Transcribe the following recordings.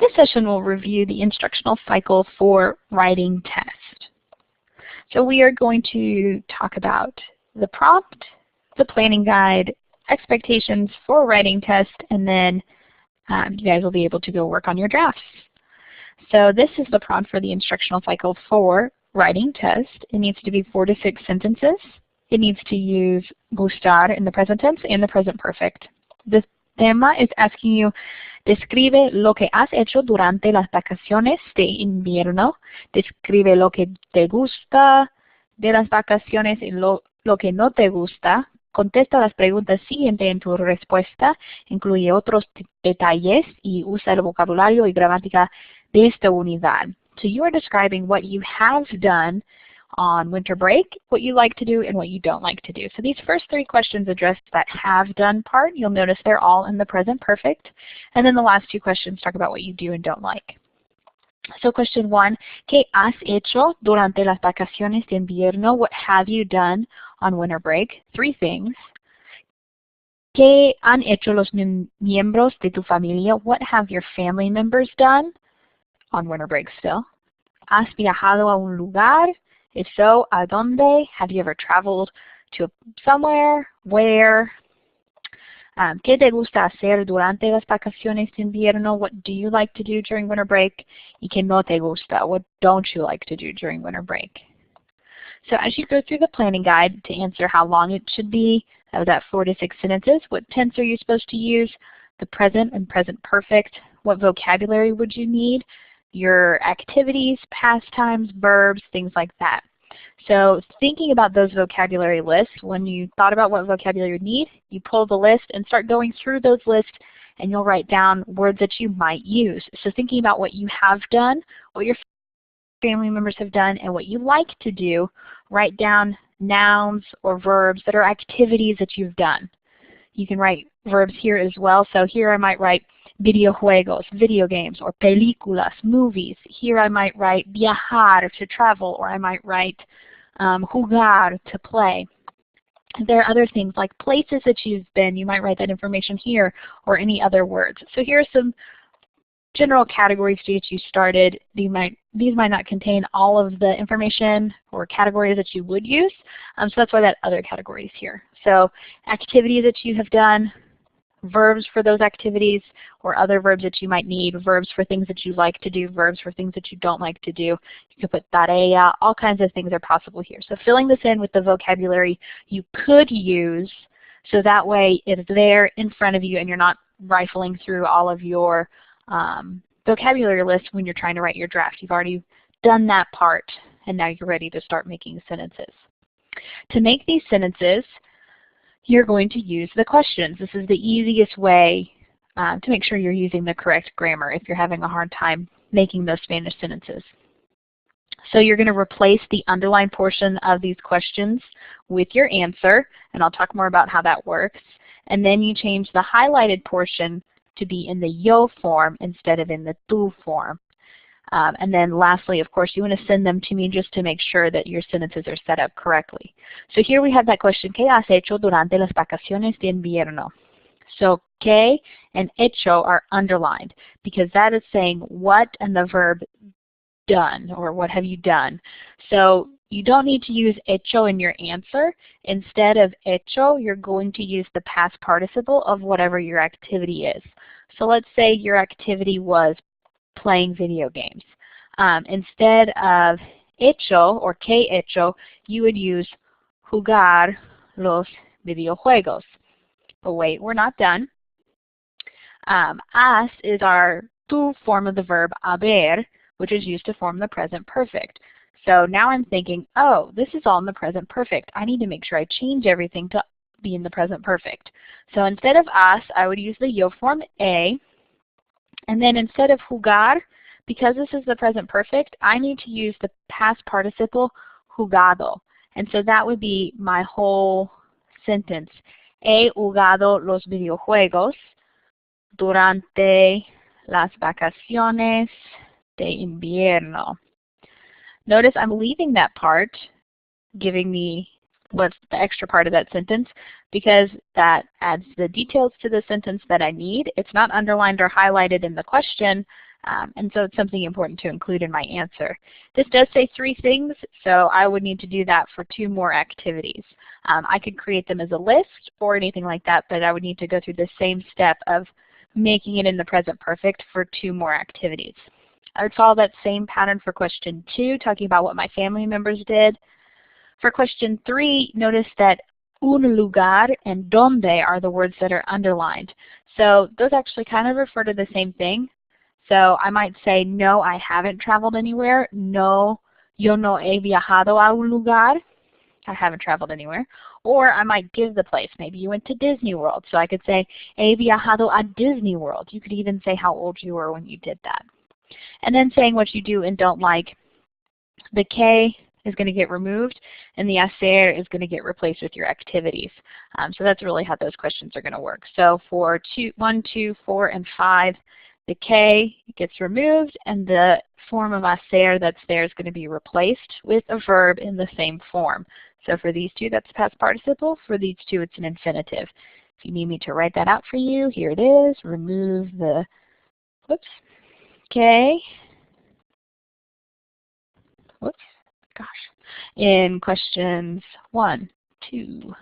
This session will review the instructional cycle for writing test. So we are going to talk about the prompt, the planning guide, expectations for writing test, and then you guys will be able to go work on your drafts. So this is the prompt for the instructional cycle for writing test. It needs to be 4 to 6 sentences. It needs to use gustar in the present tense and the present perfect. The tema is asking you, describe lo que has hecho durante las vacaciones de invierno. Describe lo que te gusta de las vacaciones y lo que no te gusta. Contesta las preguntas siguientes en tu respuesta. Incluye otros detalles y usa el vocabulario y gramática de esta unidad. So you are describing what you have done on winter break, what you like to do, and what you don't like to do. So these first 3 questions address that have done part. You'll notice they're all in the present perfect. And then the last 2 questions talk about what you do and don't like. So question 1, ¿qué has hecho durante las vacaciones de invierno? What have you done on winter break? 3 things. ¿Qué han hecho los miembros de tu familia? What have your family members done on winter break still? ¿Has viajado a un lugar? If so, ¿a dónde? Have you ever traveled to somewhere? Where? ¿Qué te gusta hacer durante las vacaciones de invierno? What do you like to do during winter break? ¿Y qué no te gusta? What don't you like to do during winter break? So as you go through the planning guide to answer how long it should be, that 4 to 6 sentences, what tense are you supposed to use? The present and present perfect. What vocabulary would you need? Your activities, pastimes, verbs, things like that. So thinking about those vocabulary lists, when you thought about what vocabulary you need, you pull the list and start going through those lists, and you'll write down words that you might use. So thinking about what you have done, what your family members have done, and what you like to do, write down nouns or verbs that are activities that you've done. You can write verbs here as well. So here I might write videojuegos, video games, or películas, movies. Here I might write viajar, to travel, or I might write jugar, to play. There are other things like places that you've been. You might write that information here, or any other words. So here are some general categories to get you started. These might not contain all of the information or categories that you would use. So that's why that other category is here. So activities that you have done, verbs for those activities or other verbs that you might need, verbs for things that you like to do, verbs for things that you don't like to do. You can put tarea, all kinds of things are possible here. So filling this in with the vocabulary you could use, so that way it's there in front of you and you're not rifling through all of your vocabulary list when you're trying to write your draft. You've already done that part and now you're ready to start making sentences. To make these sentences, you're going to use the questions. This is the easiest way to make sure you're using the correct grammar if you're having a hard time making those Spanish sentences. So you're going to replace the underlined portion of these questions with your answer, and I'll talk more about how that works. And then you change the highlighted portion to be in the yo form instead of in the tú form. And then lastly, of course, you want to send them to me just to make sure that your sentences are set up correctly. So here we have that question, ¿qué has hecho durante las vacaciones de invierno? So ¿qué and hecho are underlined because that is saying what and the verb done, or what have you done. So you don't need to use hecho in your answer. Instead of hecho, you're going to use the past participle of whatever your activity is. So let's say your activity was playing video games. Instead of hecho or que hecho, you would use jugar los videojuegos. But wait, we're not done. Has is our tú form of the verb haber, which is used to form the present perfect. So now I'm thinking, oh, this is all in the present perfect. I need to make sure I change everything to be in the present perfect. So instead of has, I would use the yo form a. And then instead of jugar, because this is the present perfect, I need to use the past participle jugado. And so that would be my whole sentence. He jugado los videojuegos durante las vacaciones de invierno. Notice I'm leaving that part, giving me what's the extra part of that sentence, because that adds the details to the sentence that I need. It's not underlined or highlighted in the question, and so it's something important to include in my answer. This does say 3 things, so I would need to do that for 2 more activities. I could create them as a list or anything like that, but I would need to go through the same step of making it in the present perfect for 2 more activities. I would follow that same pattern for question 2, talking about what my family members did. For question 3, notice that un lugar and donde are the words that are underlined. So those actually kind of refer to the same thing. So I might say, no, I haven't traveled anywhere. No, yo no he viajado a un lugar. I haven't traveled anywhere. Or I might give the place. Maybe you went to Disney World. So I could say, he viajado a Disney World. You could even say how old you were when you did that. And then saying what you do and don't like. The K is going to get removed, and the hacer is going to get replaced with your activities. So that's really how those questions are going to work. So for 1, 2, 4, and 5, the K gets removed, and the form of hacer that's there is going to be replaced with a verb in the same form. So for these 2, that's past participle. For these 2, it's an infinitive. If you need me to write that out for you, here it is. Remove the, whoops, K. Whoops, gosh. In questions 1, 2,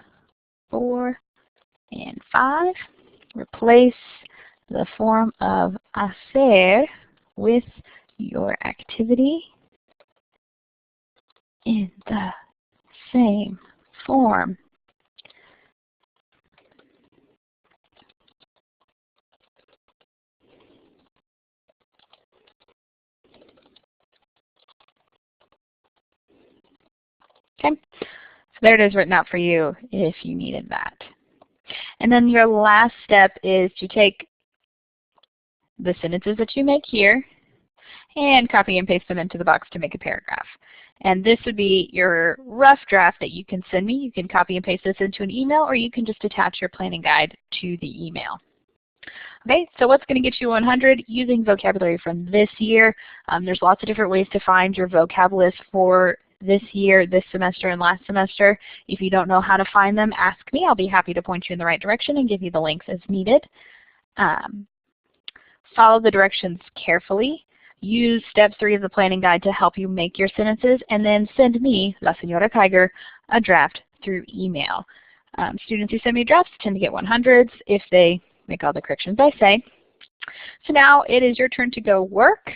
4, and 5, replace the form of hacer with your activity in the same form. Okay, so there it is written out for you if you needed that. And then your last step is to take the sentences that you make here and copy and paste them into the box to make a paragraph. And this would be your rough draft that you can send me. You can copy and paste this into an email, or you can just attach your planning guide to the email. Okay, so what's going to get you 100? Using vocabulary from this year. There's lots of different ways to find your vocab list for this year, this semester, and last semester. If you don't know how to find them, ask me. I'll be happy to point you in the right direction and give you the links as needed. Follow the directions carefully. Use step 3 of the planning guide to help you make your sentences, and then send me, La Señora Kiger, a draft through email. Students who send me drafts tend to get 100s if they make all the corrections I say. So now it is your turn to go work.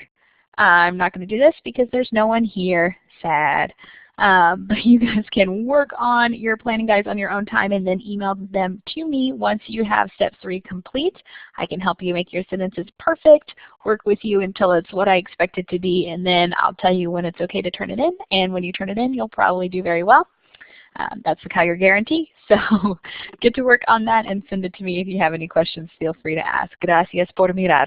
I'm not going to do this because there's no one here. Sad. But you guys can work on your planning guides on your own time and then email them to me once you have step 3 complete. I can help you make your sentences perfect, work with you until it's what I expect it to be, and then I'll tell you when it's okay to turn it in. And when you turn it in, you'll probably do very well. That's the Kiger guarantee. So get to work on that and send it to me. If you have any questions, feel free to ask. Gracias por mirar.